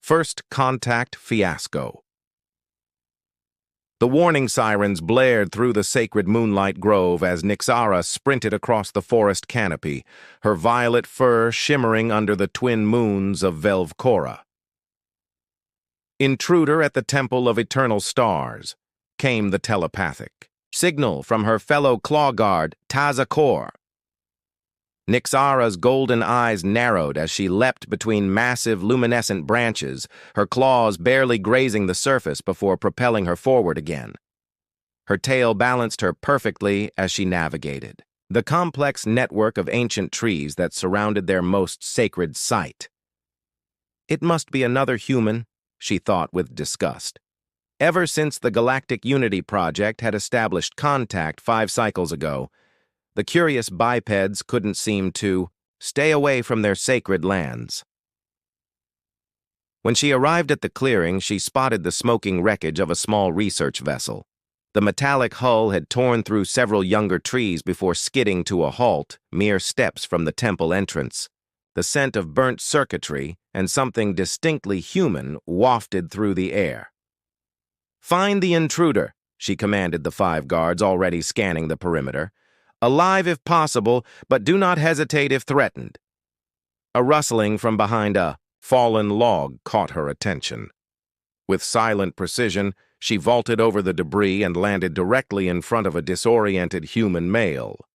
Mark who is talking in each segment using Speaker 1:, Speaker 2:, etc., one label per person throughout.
Speaker 1: First Contact Fiasco. The warning sirens blared through the sacred moonlight grove as Nyxara sprinted across the forest canopy, her violet fur shimmering under the twin moons of Velvcora. Intruder at the Temple of Eternal Stars, came the telepathic signal from her fellow claw guard, Tazakor. Nyxara's golden eyes narrowed as she leapt between massive luminescent branches, her claws barely grazing the surface before propelling her forward again. Her tail balanced her perfectly as she navigated the complex network of ancient trees that surrounded their most sacred site. It must be another human, she thought with disgust. Ever since the Galactic Unity Project had established contact 5 cycles ago, the curious bipeds couldn't seem to stay away from their sacred lands. When she arrived at the clearing, she spotted the smoking wreckage of a small research vessel. The metallic hull had torn through several younger trees before skidding to a halt, mere steps from the temple entrance. The scent of burnt circuitry and something distinctly human wafted through the air. "Find the intruder," she commanded the 5 guards already scanning the perimeter. "Alive if possible, but do not hesitate if threatened." A rustling from behind a fallen log caught her attention. With silent precision, she vaulted over the debris and landed directly in front of a disoriented human male.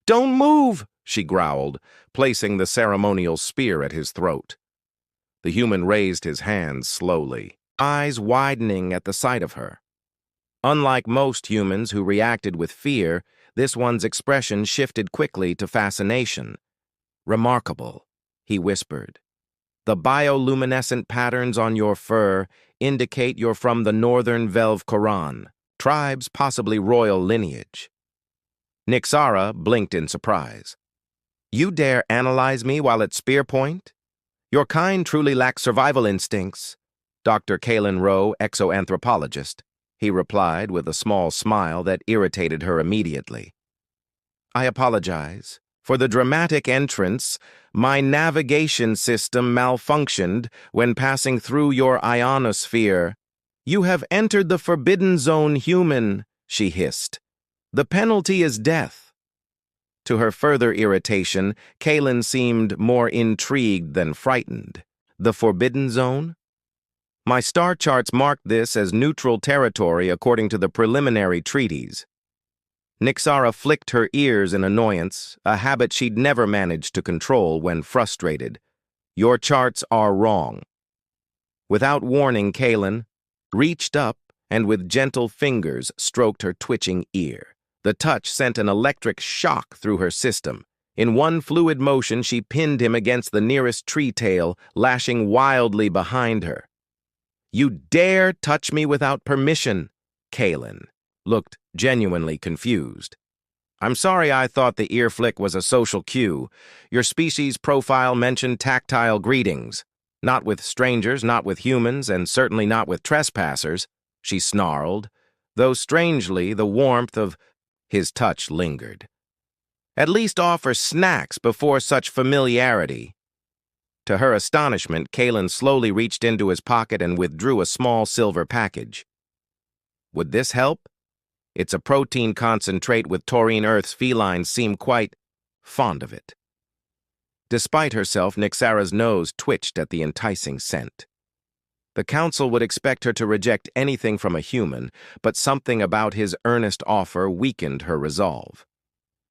Speaker 1: "Don't move!" she growled, placing the ceremonial spear at his throat. The human raised his hands slowly, eyes widening at the sight of her. Unlike most humans who reacted with fear, this one's expression shifted quickly to fascination. "Remarkable," he whispered. "The bioluminescent patterns on your fur indicate you're from the northern Velvcoran, tribes possibly royal lineage." Nyxara blinked in surprise. "You dare analyze me while at spear point? Your kind truly lacks survival instincts, Dr. Kalen Rowe, exoanthropologist," he replied with a small smile that irritated her immediately. "I apologize. For the dramatic entrance, my navigation system malfunctioned when passing through your ionosphere. You have entered the Forbidden Zone, human," she hissed. "The penalty is death." To her further irritation, Kalen seemed more intrigued than frightened. "The Forbidden Zone? My star charts marked this as neutral territory according to the preliminary treaties." Nyxara flicked her ears in annoyance, a habit she'd never managed to control when frustrated. "Your charts are wrong." Without warning, Kalen reached up and with gentle fingers stroked her twitching ear. The touch sent an electric shock through her system. In one fluid motion, she pinned him against the nearest tree tail, lashing wildly behind her. "You dare touch me without permission?" Kalen looked genuinely confused. "I'm sorry, I thought the ear flick was a social cue. Your species profile mentioned tactile greetings. Not with strangers, not with humans, and certainly not with trespassers," she snarled, though strangely the warmth of his touch lingered. "At least offer snacks before such familiarity." To her astonishment, Kalen slowly reached into his pocket and withdrew a small silver package. "Would this help? It's a protein concentrate with taurine. Earth's felines seem quite fond of it." Despite herself, Nyxara's nose twitched at the enticing scent. The council would expect her to reject anything from a human, but something about his earnest offer weakened her resolve.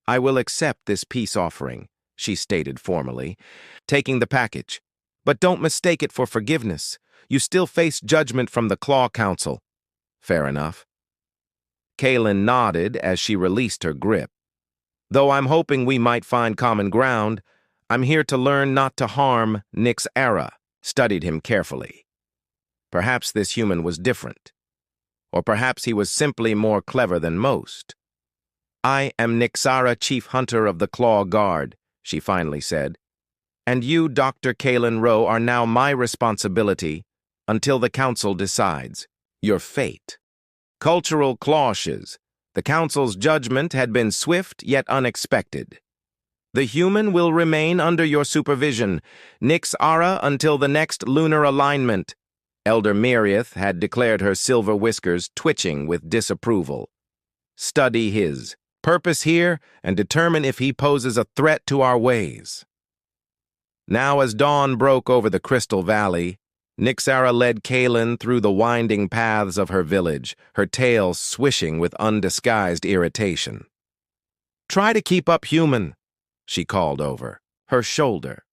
Speaker 1: "I will accept this peace offering," she stated formally, taking the package. "But don't mistake it for forgiveness. You still face judgment from the Claw Council." "Fair enough." Kalen nodded as she released her grip. "Though I'm hoping we might find common ground, I'm here to learn not to harm." Nyxara studied him carefully. Perhaps this human was different. Or perhaps he was simply more clever than most. "I am Nyxara, Chief Hunter of the Claw Guard," she finally said. "And you, Dr. Kalen Rowe, are now my responsibility until the Council decides your fate." Cultural clashes. The Council's judgment had been swift yet unexpected. "The human will remain under your supervision, Nyxara, until the next lunar alignment," Elder Miriath had declared her silver whiskers twitching with disapproval. Study his purpose here and determine if he poses a threat to our ways. Now as dawn broke over the Crystal Valley, Nyxara led Kaelin through the winding paths of her village, her tail swishing with undisguised irritation. "Try to keep up, human," she called over her shoulder.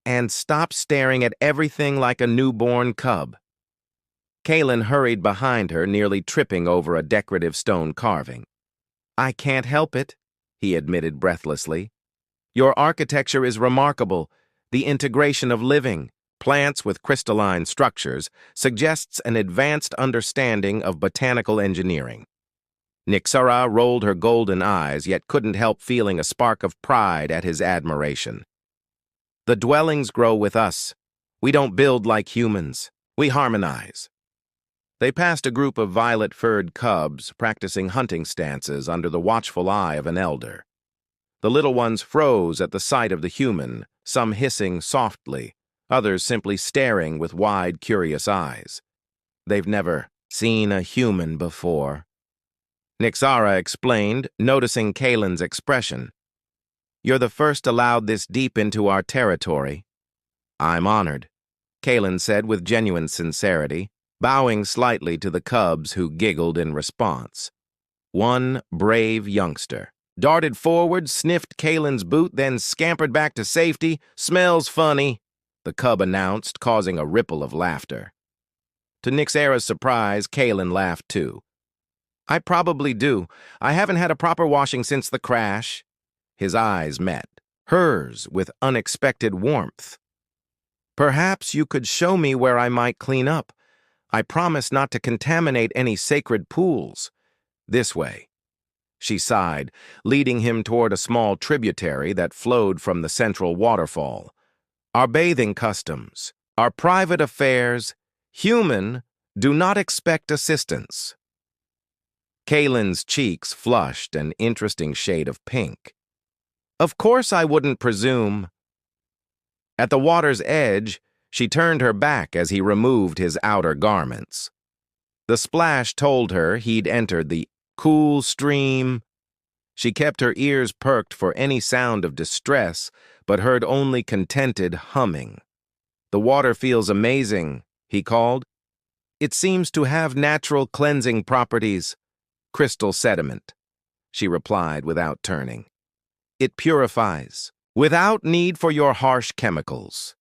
Speaker 1: "And stop staring at everything like a newborn cub." Kaelin hurried behind her, nearly tripping over a decorative stone carving. "I can't help it," he admitted breathlessly. "Your architecture is remarkable. The integration of living plants with crystalline structures suggests an advanced understanding of botanical engineering." Nyxara rolled her golden eyes, yet couldn't help feeling a spark of pride at his admiration. "The dwellings grow with us. We don't build like humans. We harmonize." They passed a group of violet-furred cubs practicing hunting stances under the watchful eye of an elder. The little ones froze at the sight of the human, some hissing softly, others simply staring with wide, curious eyes. "They've never seen a human before," Nyxara explained, noticing Kaelin's expression. "You're the first allowed this deep into our territory." "I'm honored," Kaelin said with genuine sincerity, bowing slightly to the cubs who giggled in response. One brave youngster darted forward, sniffed Kaelin's boot, then scampered back to safety. "Smells funny," the cub announced, causing a ripple of laughter. To Nyxara's surprise, Kaelin laughed too. "I probably do. I haven't had a proper washing since the crash." His eyes met, hers with unexpected warmth. "Perhaps you could show me where I might clean up. I promise not to contaminate any sacred pools. This way." She sighed, leading him toward a small tributary that flowed from the central waterfall. "Our bathing customs, our private affairs, human, do not expect assistance." Kaelin's cheeks flushed an interesting shade of pink. "Of course I wouldn't presume." At the water's edge, she turned her back as he removed his outer garments. The splash told her he'd entered the cool stream. She kept her ears perked for any sound of distress, but heard only contented humming. "The water feels amazing," he called. "It seems to have natural cleansing properties." "Crystal sediment," she replied without turning. "It purifies, without need for your harsh chemicals."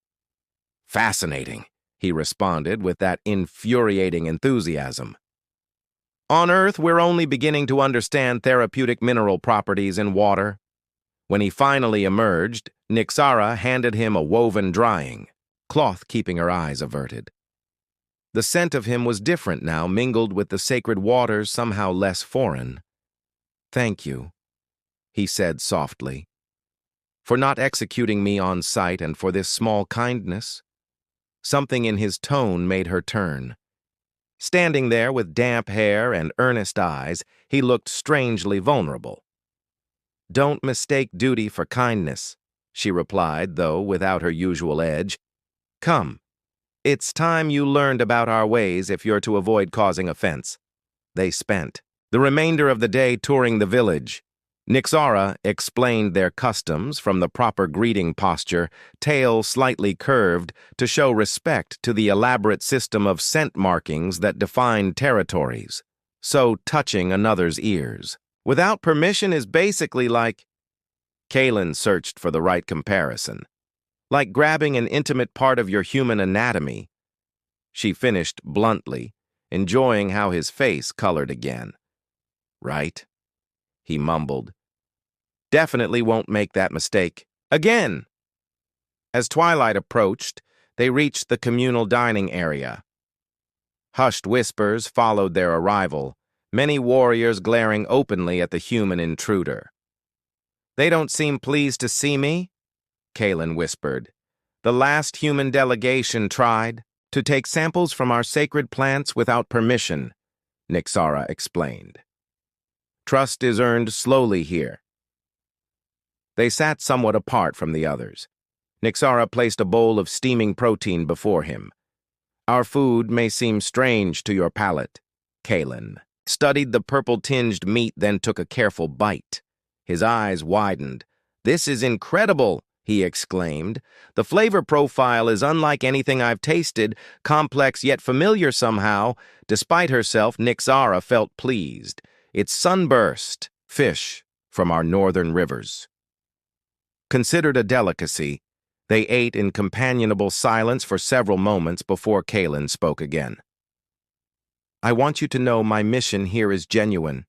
Speaker 1: "Fascinating," he responded with that infuriating enthusiasm. "On Earth, we're only beginning to understand therapeutic mineral properties in water." When he finally emerged, Nyxara handed him a woven drying, cloth keeping her eyes averted. The scent of him was different now, mingled with the sacred waters, somehow less foreign. "Thank you," he said softly, "for not executing me on sight and for this small kindness." Something in his tone made her turn. Standing there with damp hair and earnest eyes, he looked strangely vulnerable. "Don't mistake duty for kindness," she replied, though without her usual edge. "Come, it's time you learned about our ways if you're to avoid causing offense." They spent the remainder of the day touring the village. Nyxara explained their customs from the proper greeting posture, tail slightly curved, to show respect to the elaborate system of scent markings that defined territories. So touching another's ears without permission is basically like— Kaelin searched for the right comparison. "Like grabbing an intimate part of your human anatomy." She finished bluntly, enjoying how his face colored again. "Right," he mumbled. "Definitely won't make that mistake again." As twilight approached, they reached the communal dining area. Hushed whispers followed their arrival, many warriors glaring openly at the human intruder. "They don't seem pleased to see me," Kaelin whispered. "The last human delegation tried to take samples from our sacred plants without permission," Nyxara explained. "Trust is earned slowly here." They sat somewhat apart from the others. Nyxara placed a bowl of steaming protein before him. Our food may seem strange to your palate. Kalen studied the purple-tinged meat, then took a careful bite. His eyes widened. "This is incredible," he exclaimed. "The flavor profile is unlike anything I've tasted, complex yet familiar somehow." Despite herself, Nixara felt pleased. It's sunburst fish from our northern rivers. Considered a delicacy, they ate in companionable silence for several moments before Kalen spoke again. "I want you to know my mission here is genuine.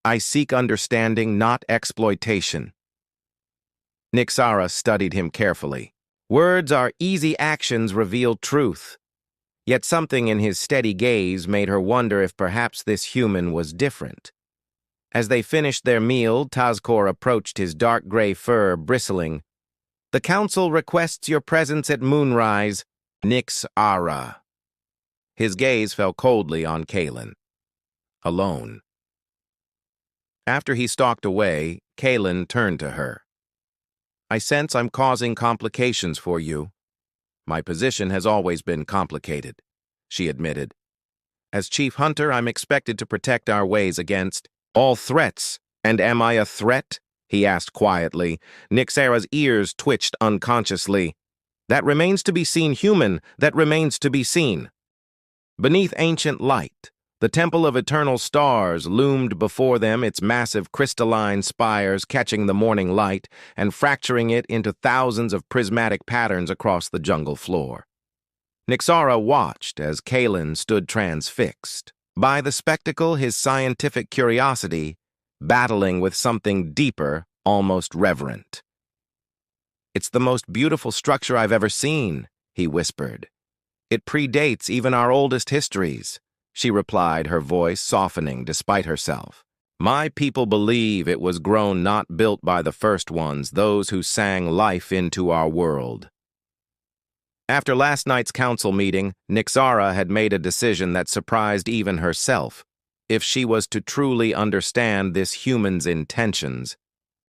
Speaker 1: I seek understanding, not exploitation." Nixara studied him carefully. Words are easy, actions reveal truth. Yet something in his steady gaze made her wonder if perhaps this human was different. As they finished their meal, Tazkor approached, his dark gray fur bristling. "The council requests your presence at moonrise." Nixara. His gaze fell coldly on Kalen. Alone. After he stalked away, Kalen turned to her. "I sense I'm causing complications for you." "My position has always been complicated," she admitted. "As chief hunter, I'm expected to protect our ways against all threats." "And am I a threat?" he asked quietly. Nixara's ears twitched unconsciously. "That remains to be seen, human. That remains to be seen." Beneath ancient light, the Temple of Eternal Stars loomed before them, its massive crystalline spires catching the morning light and fracturing it into thousands of prismatic patterns across the jungle floor. Nixara watched as Kalen stood transfixed by the spectacle, his scientific curiosity battling with something deeper, almost reverent. "It's the most beautiful structure I've ever seen," he whispered. "It predates even our oldest histories," she replied, her voice softening despite herself. "My people believe it was grown, not built by the first ones, those who sang life into our world." After last night's council meeting, Nixara had made a decision that surprised even herself. If she was to truly understand this human's intentions,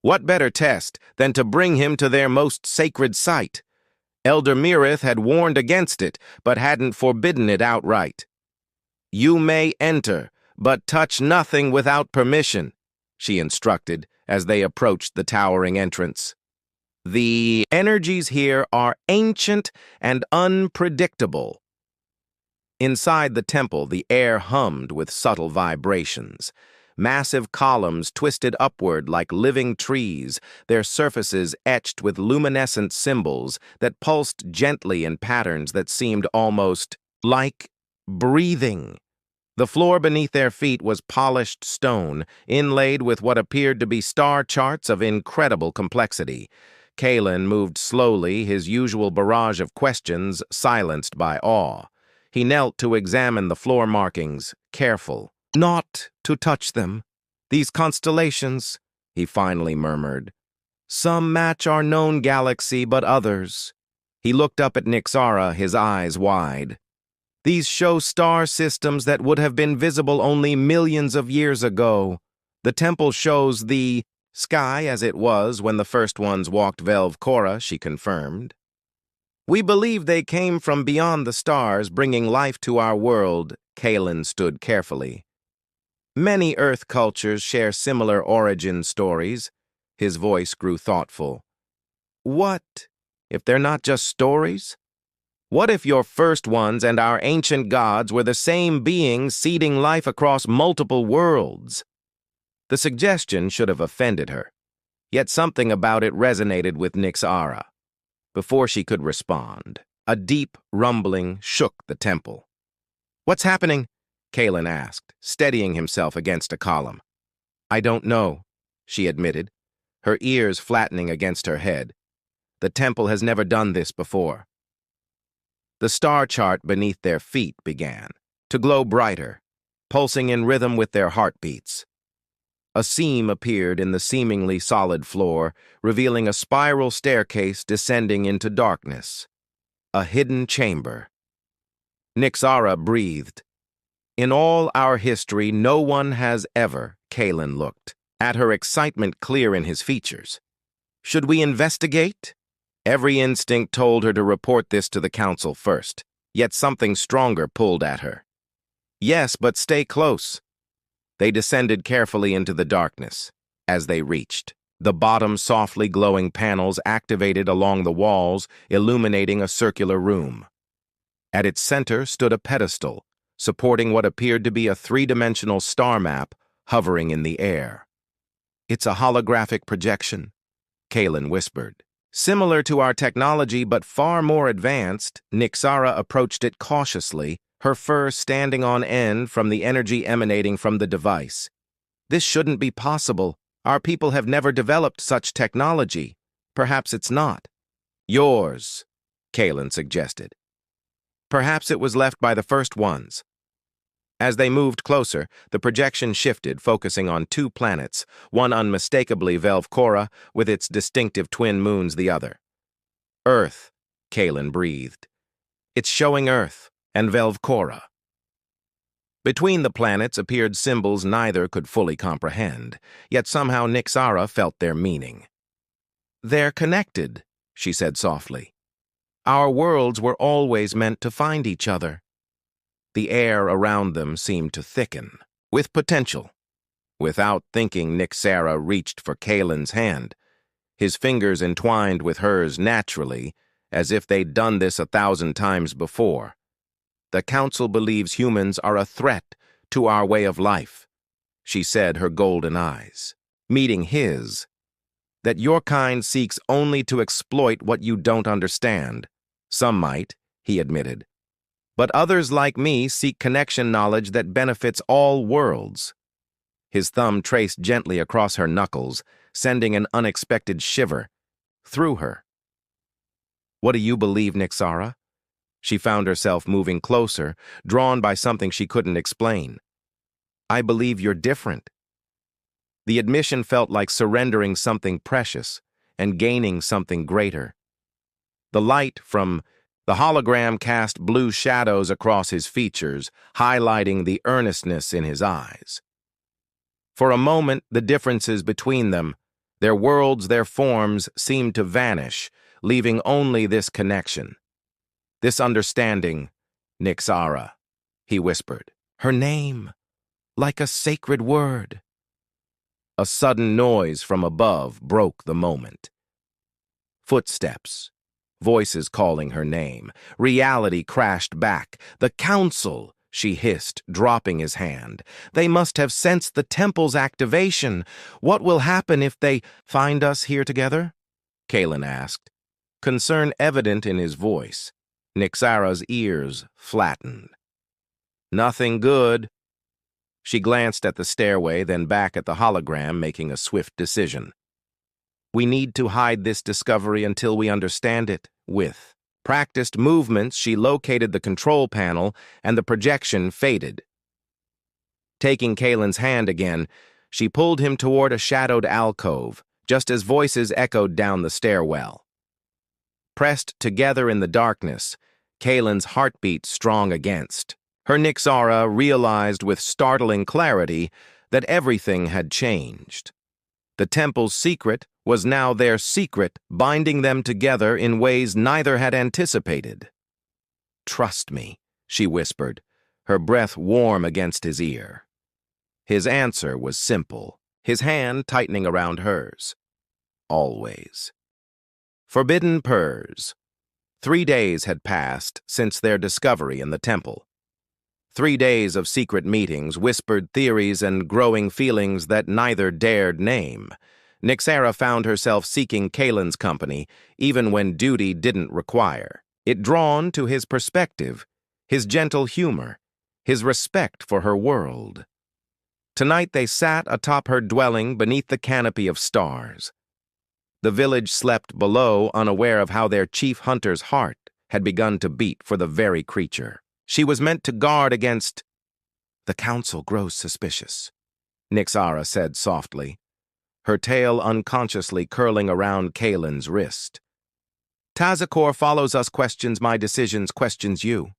Speaker 1: what better test than to bring him to their most sacred site? Elder Mirith had warned against it, but hadn't forbidden it outright. "You may enter, but touch nothing without permission," she instructed as they approached the towering entrance. "The energies here are ancient and unpredictable." Inside the temple, the air hummed with subtle vibrations. Massive columns twisted upward like living trees, their surfaces etched with luminescent symbols that pulsed gently in patterns that seemed almost like breathing. The floor beneath their feet was polished stone, inlaid with what appeared to be star charts of incredible complexity. Kalen moved slowly, his usual barrage of questions silenced by awe. He knelt to examine the floor markings, careful not to touch them. "These constellations," he finally murmured. "Some match our known galaxy, but others." He looked up at Nixara, his eyes wide. "These show star systems that would have been visible only millions of years ago. The temple shows the sky as it was when the first ones walked Velv-Cora," she confirmed. "We believe they came from beyond the stars, bringing life to our world." Kalen stood carefully. "Many Earth cultures share similar origin stories." His voice grew thoughtful. "What if they're not just stories? What if your first ones and our ancient gods were the same beings seeding life across multiple worlds?" The suggestion should have offended her, yet something about it resonated with Nixara. Before she could respond, a deep rumbling shook the temple. "What's happening?" Kalen asked, steadying himself against a column. "I don't know," she admitted, her ears flattening against her head. "The temple has never done this before." The star chart beneath their feet began to glow brighter, pulsing in rhythm with their heartbeats. A seam appeared in the seemingly solid floor, revealing a spiral staircase descending into darkness. A hidden chamber. Nixara breathed. "In all our history, no one has ever," Kalen looked, at her excitement clear in his features. "Should we investigate?" Every instinct told her to report this to the council first. Yet something stronger pulled at her. Yes, but stay close. They descended carefully into the darkness. As they reached, the bottom softly glowing panels activated along the walls, illuminating a circular room. At its center stood a pedestal, supporting what appeared to be a three-dimensional star map hovering in the air. "It's a holographic projection," Kalen whispered. Similar to our technology but far more advanced, Nixara approached it cautiously, her fur standing on end from the energy emanating from the device. "This shouldn't be possible. Our people have never developed such technology. Perhaps it's not." "Yours," Kalen suggested. "Perhaps it was left by the first ones." As they moved closer, the projection shifted, focusing on two planets, one unmistakably Velvcora, with its distinctive twin moons the other. "Earth," Kalen breathed. "It's showing Earth and Velvcora." Between the planets appeared symbols neither could fully comprehend, yet somehow Nixara felt their meaning. "They're connected," she said softly. "Our worlds were always meant to find each other." The air around them seemed to thicken, with potential. Without thinking, Nixara reached for Kalen's hand, his fingers entwined with hers naturally, as if they'd done this 1,000 times before. "The Council believes humans are a threat to our way of life," she said, her golden eyes meeting his. "That your kind seeks only to exploit what you don't understand. Some might," he admitted. "But others like me seek connection knowledge that benefits all worlds." His thumb traced gently across her knuckles, sending an unexpected shiver through her. "What do you believe, Nixara?" She found herself moving closer, drawn by something she couldn't explain. "I believe you're different." The admission felt like surrendering something precious and gaining something greater. The light from the hologram cast blue shadows across his features, highlighting the earnestness in his eyes. For a moment, the differences between them, their worlds, their forms, seemed to vanish, leaving only this connection. "This understanding, Nixara," he whispered. "Her name, like a sacred word." A sudden noise from above broke the moment. Footsteps. Voices calling her name. Reality crashed back. "The Council," she hissed, dropping his hand. "They must have sensed the temple's activation. What will happen if they find us here together?" Kalen asked, concern evident in his voice. Nixara's ears flattened. "Nothing good." She glanced at the stairway, then back at the hologram, making a swift decision. "We need to hide this discovery until we understand it." With practiced movements, she located the control panel, and the projection faded. Taking Kalen's hand again, she pulled him toward a shadowed alcove, just as voices echoed down the stairwell. Pressed together in the darkness, Kalen's heartbeat strong against. Her Nixara realized with startling clarity that everything had changed. The temple's secret was now their secret, binding them together in ways neither had anticipated. "Trust me," she whispered, her breath warm against his ear. His answer was simple, his hand tightening around hers. "Always." Forbidden Purrs. 3 days had passed since their discovery in the temple. 3 days of secret meetings, whispered theories, and growing feelings that neither dared name. Nixara found herself seeking Kalen's company, even when duty didn't require it, drawn to his perspective, his gentle humor, his respect for her world. Tonight they sat atop her dwelling beneath the canopy of stars. The village slept below, unaware of how their chief hunter's heart had begun to beat for the very creature she was meant to guard against. "The Council grows suspicious," Nixara said softly, her tail unconsciously curling around Kalen's wrist. "Tazakor follows us, questions my decisions, questions you."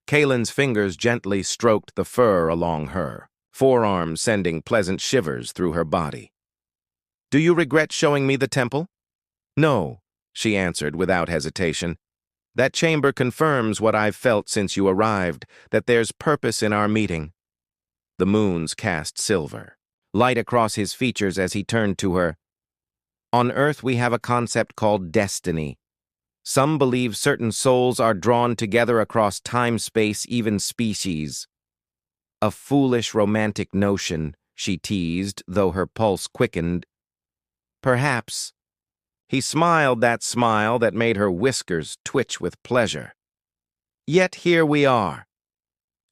Speaker 1: Kalen's fingers gently stroked the fur along her, forearms sending pleasant shivers through her body. "Do you regret showing me the temple?" "No," she answered without hesitation. That chamber confirms what I've felt since you arrived, that there's purpose in our meeting. The moons cast silver, light across his features as he turned to her. On Earth we have a concept called destiny. Some believe certain souls are drawn together across time, space, even species. A foolish romantic notion, she teased, though her pulse quickened. Perhaps. He smiled that smile that made her whiskers twitch with pleasure. Yet here we are.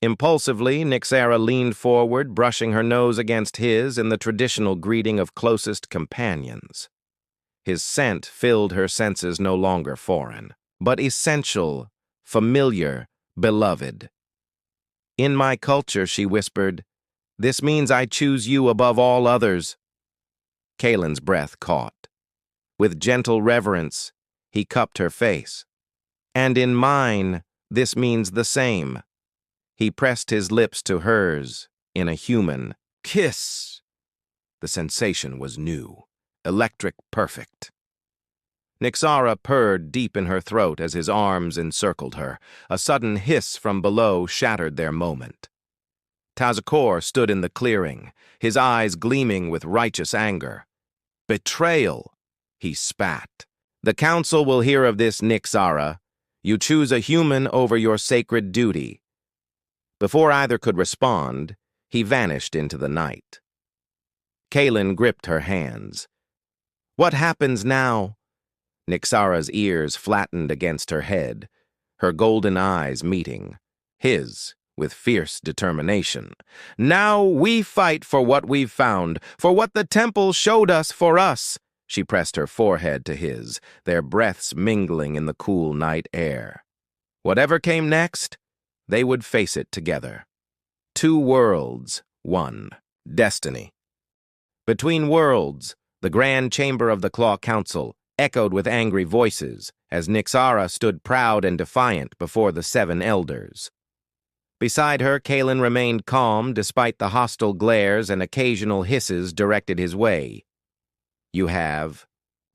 Speaker 1: Impulsively, Nyxara leaned forward, brushing her nose against his in the traditional greeting of closest companions. His scent filled her senses, no longer foreign, but essential, familiar, beloved. In my culture, she whispered, this means I choose you above all others. Kalen's breath caught. With gentle reverence, he cupped her face. And in mine, this means the same. He pressed his lips to hers in a human kiss. The sensation was new, electric perfect. Nyxara purred deep in her throat as his arms encircled her. A sudden hiss from below shattered their moment. Tazakor stood in the clearing, his eyes gleaming with righteous anger. Betrayal, he spat. The council will hear of this, Nyxara. You choose a human over your sacred duty. Before either could respond, he vanished into the night. Kalen gripped her hands. What happens now? Nyxara's ears flattened against her head, her golden eyes meeting, his with fierce determination. Now we fight for what we've found, for what the temple showed us for us. She pressed her forehead to his, their breaths mingling in the cool night air. Whatever came next, they would face it together. Two worlds, one destiny. Between worlds, the grand chamber of the Claw Council echoed with angry voices as Nyxara stood proud and defiant before the 7 elders. Beside her, Kalen remained calm despite the hostile glares and occasional hisses directed his way. You have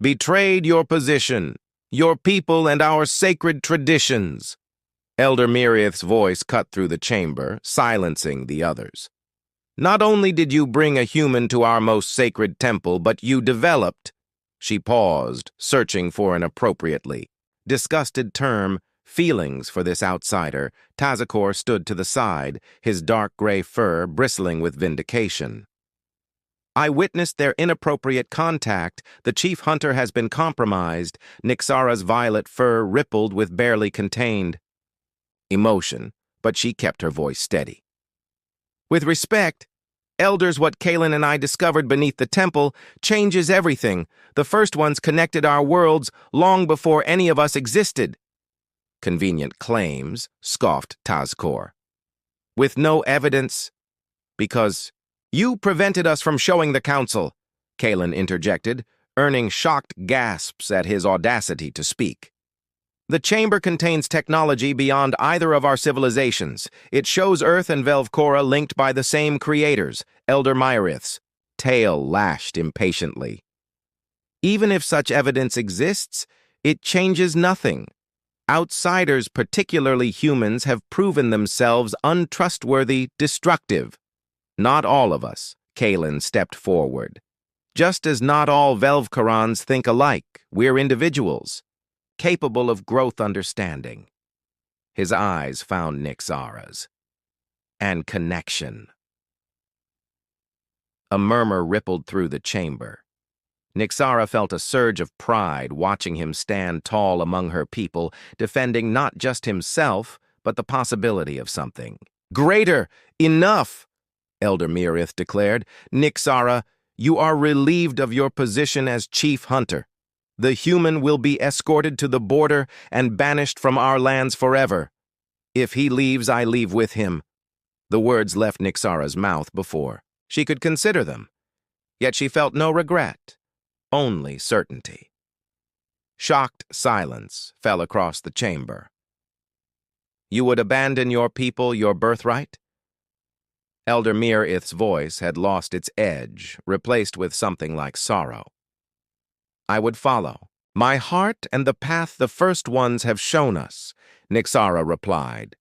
Speaker 1: betrayed your position, your people, and our sacred traditions. Elder Miriath's voice cut through the chamber, silencing the others. Not only did you bring a human to our most sacred temple, but you developed. She paused, searching for an appropriately disgusted term, feelings for this outsider. Tazakor stood to the side, his dark gray fur bristling with vindication. I witnessed their inappropriate contact. The chief hunter has been compromised. Nyxara's violet fur rippled with barely contained emotion, but she kept her voice steady. With respect, elders, what Kalen and I discovered beneath the temple changes everything. The first ones connected our worlds long before any of us existed. Convenient claims, scoffed Tazakor. With no evidence, because you prevented us from showing the council, Kalen interjected, earning shocked gasps at his audacity to speak. The chamber contains technology beyond either of our civilizations. It shows Earth and Velvcora linked by the same creators, Elder Myrith's tail lashed impatiently. Even if such evidence exists, it changes nothing. Outsiders, particularly humans, have proven themselves untrustworthy, destructive. Not all of us, Kalen stepped forward. Just as not all Velvcorans think alike, we're individuals, capable of growth understanding. His eyes found Nyxara's. And connection. A murmur rippled through the chamber. Nyxara felt a surge of pride watching him stand tall among her people, defending not just himself, but the possibility of something greater. Enough, Elder Myrith declared. Nyxara, you are relieved of your position as chief hunter. The human will be escorted to the border and banished from our lands forever. If he leaves, I leave with him. The words left Nyxara's mouth before she could consider them. Yet she felt no regret, only certainty. Shocked silence fell across the chamber. You would abandon your people, your birthright? Elder Myrith's voice had lost its edge, replaced with something like sorrow. I would follow, My heart and the path the first ones have shown us, Nyxara replied.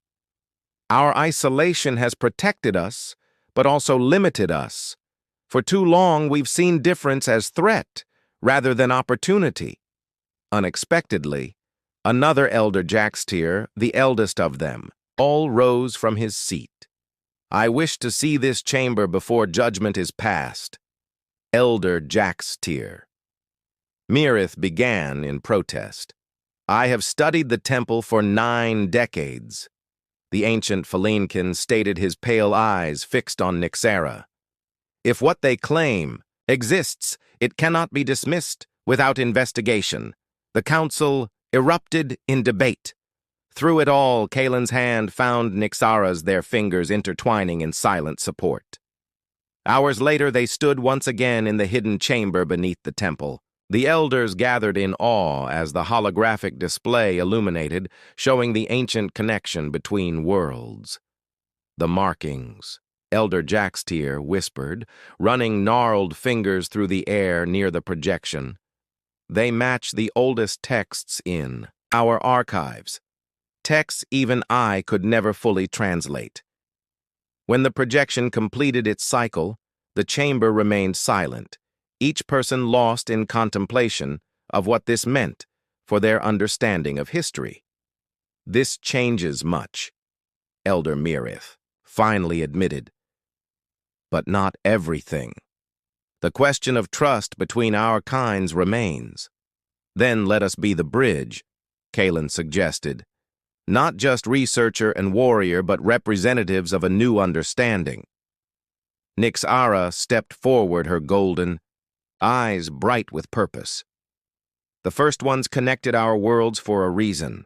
Speaker 1: Our isolation has protected us, but also limited us. For too long, we've seen difference as threat rather than opportunity. Unexpectedly, another elder Jaxtier, the eldest of them, all rose from his seat. I wish to see this chamber before judgment is passed. Elder Jaxtier. Mirith began in protest. I have studied the temple for 9 decades. The ancient Feline stated, his pale eyes fixed on Nyxara. If what they claim exists, it cannot be dismissed without investigation. The council erupted in debate. Through it all, Kalen's hand found Nyxara's, their fingers intertwining in silent support. Hours later, they stood once again in the hidden chamber beneath the temple. The elders gathered in awe as the holographic display illuminated, showing the ancient connection between worlds. The markings, Elder Jaxtier whispered, running gnarled fingers through the air near the projection. They match the oldest texts in our archives, texts even I could never fully translate. When the projection completed its cycle, the chamber remained silent, each person lost in contemplation of what this meant for their understanding of history. This changes much, Elder Mirith finally admitted. But not everything. The question of trust between our kinds remains. Then let us be the bridge, Kalen suggested. Not just researcher and warrior, but representatives of a new understanding. Nyxara stepped forward, her golden eyes bright with purpose. The first ones connected our worlds for a reason.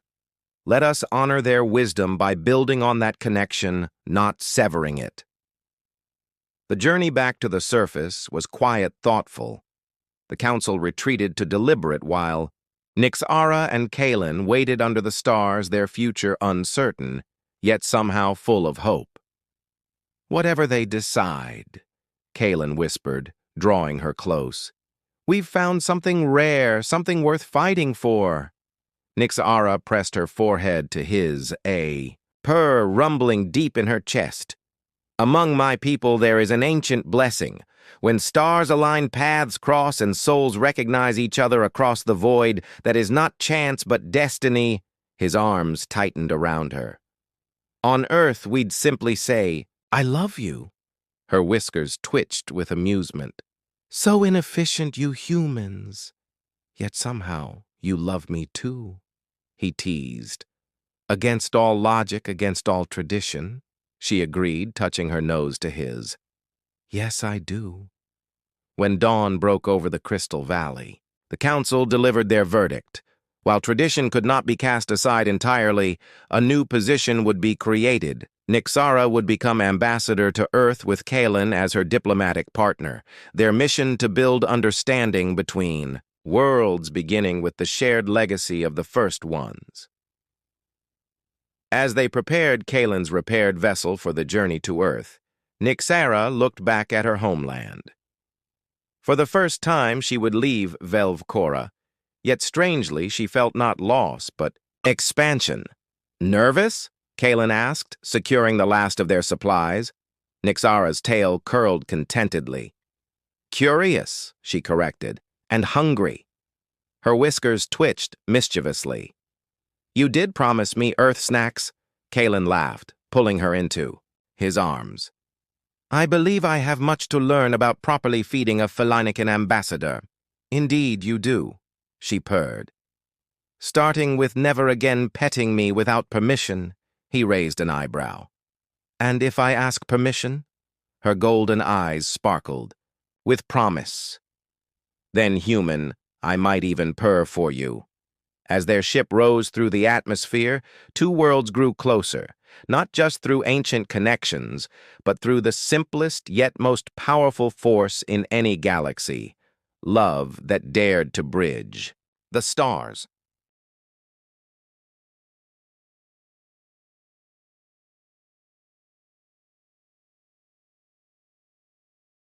Speaker 1: Let us honor their wisdom by building on that connection, not severing it. The journey back to the surface was quiet, thoughtful. The council retreated to deliberate while Nyxara and Kalen waited under the stars, their future uncertain, yet somehow full of hope. Whatever they decide, Kalen whispered, drawing her close. We've found something rare, something worth fighting for. Nyxara pressed her forehead to his, a purr rumbling deep in her chest. Among my people there is an ancient blessing. When stars align, paths cross, and souls recognize each other across the void, that is not chance but destiny. His arms tightened around her. On Earth we'd simply say, I love you. Her whiskers twitched with amusement. So inefficient, you humans. Yet somehow you love me too, he teased. Against all logic, against all tradition, she agreed, touching her nose to his. Yes, I do. When dawn broke over the Crystal Valley, the council delivered their verdict. While tradition could not be cast aside entirely, a new position would be created. Nyxara would become ambassador to Earth with Kalen as her diplomatic partner, their mission to build understanding between worlds, beginning with the shared legacy of the first ones. As they prepared Kalen's repaired vessel for the journey to Earth, Nyxara looked back at her homeland. For the first time, she would leave Velvcora, yet strangely, she felt not loss, but expansion. Nervous? Kalen asked, securing the last of their supplies. Nyxara's tail curled contentedly. Curious, she corrected, and hungry. Her whiskers twitched mischievously. You did promise me Earth snacks, Kalen laughed, pulling her into his arms. I believe I have much to learn about properly feeding a Feline ambassador. Indeed, you do, she purred. Starting with never again petting me without permission, he raised an eyebrow. And if I ask permission? Her golden eyes sparkled. With promise. Then, human, I might even purr for you. As their ship rose through the atmosphere, two worlds grew closer, not just through ancient connections, but through the simplest yet most powerful force in any galaxy, love that dared to bridge. The stars.